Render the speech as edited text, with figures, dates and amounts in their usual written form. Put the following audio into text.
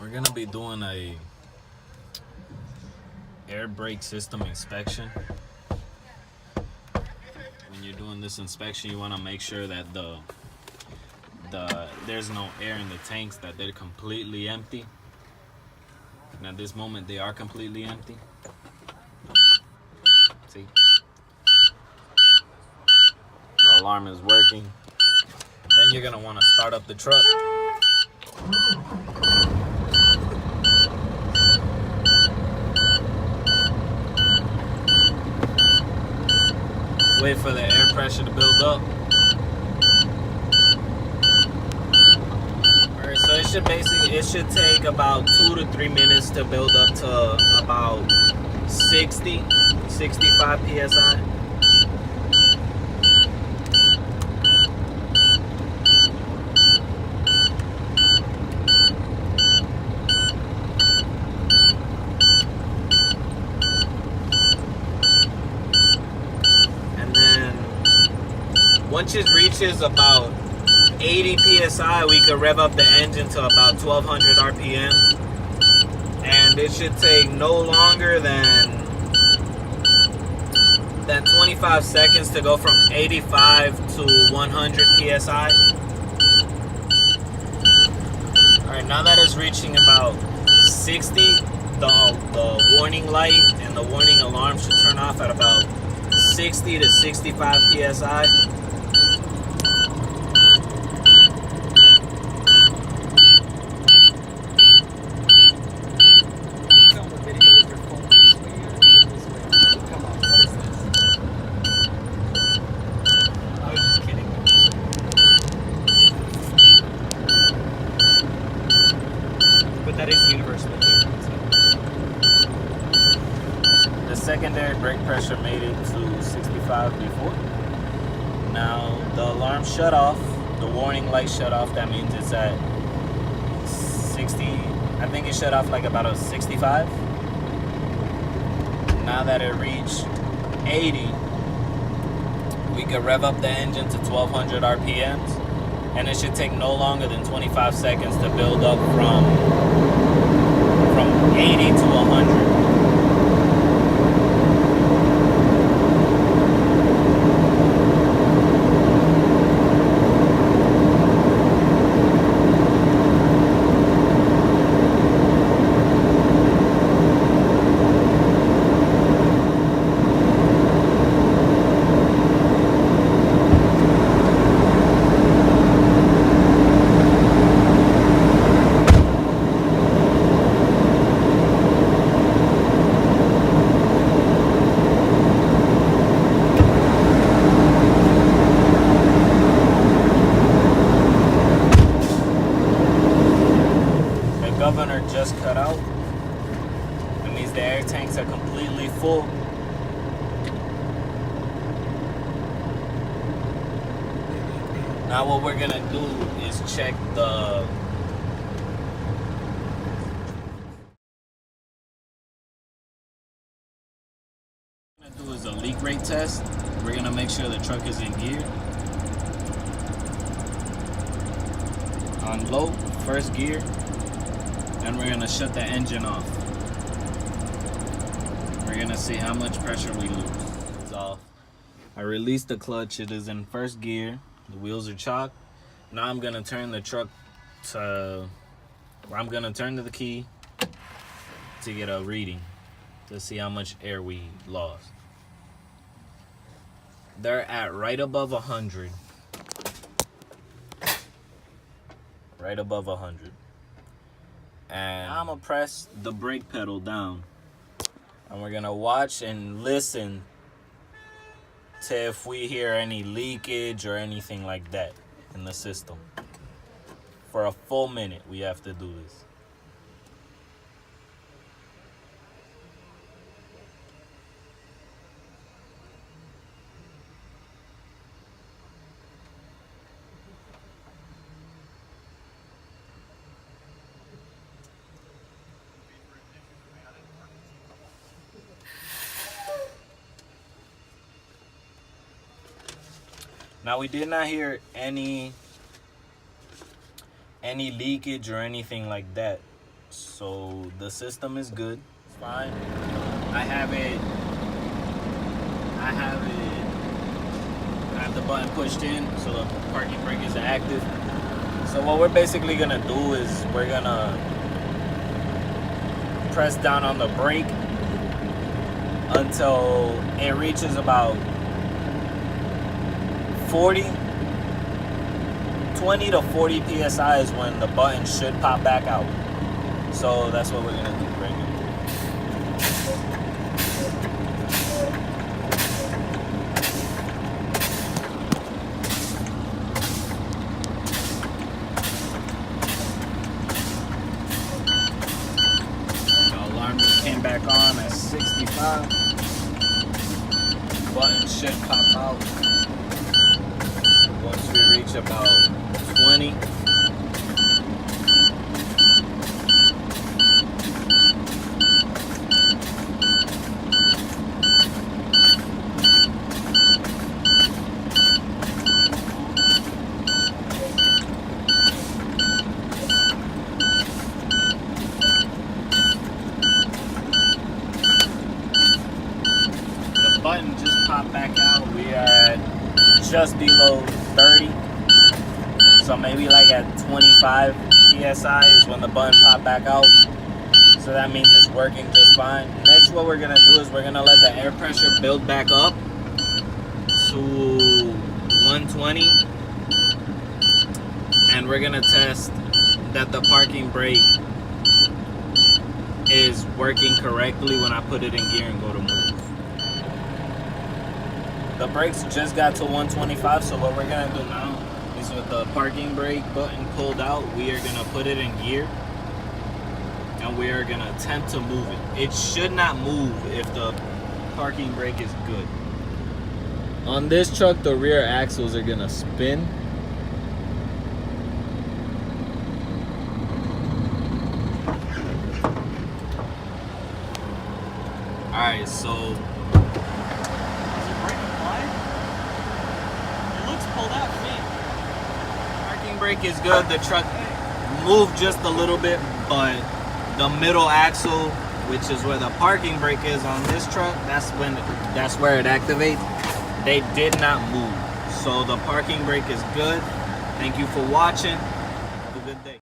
We're gonna be doing a air brake system inspection. When you're doing this inspection, you want to make sure that there's no air in the tanks, that they're completely empty. And at this moment, they are completely empty. See, the alarm is working. Then you're gonna want to start up the truck. Wait for the air pressure to build up. Alright, so it should take about 2 to 3 minutes to build up to about 65 psi. Once it reaches about 80 psi, we can rev up the engine to about 1200 RPMs. And it should take no longer than 25 seconds to go from 85 to 100 psi. Alright, now that it's reaching about 60, the warning light and the warning alarm should turn off at about 60 to 65 psi. That is universally so. The secondary brake pressure made it to 65 before. Now the alarm shut off, the warning light shut off. That means it's at 60. I think it shut off like about a 65. Now that it reached 80, we can rev up the engine to 1200 RPMs, and it should take no longer than 25 seconds to build up from 80 to 100. Governor just cut out. That means the air tanks are completely full. Now what we're gonna do is check the a leak rate test. We're gonna make sure the truck is in gear. On low, first gear. And we're gonna shut the engine off. We're gonna see how much pressure we lose. It's off. I released the clutch. It is in first gear. The wheels are chocked. Now I'm gonna turn the truck to, I'm gonna turn to the key to get a reading to see how much air we lost. They're at right above 100. Right above 100. And I'm gonna press the brake pedal down, and we're gonna watch and listen to if we hear any leakage or anything like that in the system. For a full minute, we have to do this. Now we did not hear any leakage or anything like that. So the system is good. It's fine. I have the button pushed in, so the parking brake is active. So what we're basically gonna do is we're gonna press down on the brake until it reaches about 20 to 40 psi is when the button should pop back out. So that's what we're gonna do right now. The alarm just came back on at 65. Button should pop out once we reach about 20. Button just popped back out. We are at just below 30, so maybe like at 25 psi is when the button popped back out. So that means it's working just fine. Next, what we're gonna do is we're gonna let the air pressure build back up to 120, and we're gonna test that the parking brake is working correctly when I put it in gear and go to move. The brakes just got to 125, so what we're gonna do now is with the parking brake button pulled out, we are gonna put it in gear and we are gonna attempt to move it. It should not move if the parking brake is good. On this truck, the rear axles are gonna spin. Alright, so brake is good. The truck moved just a little bit, but the middle axle, which is where the parking brake is on this truck, that's where it activates. They did not move. So the parking brake is good. Thank you for watching.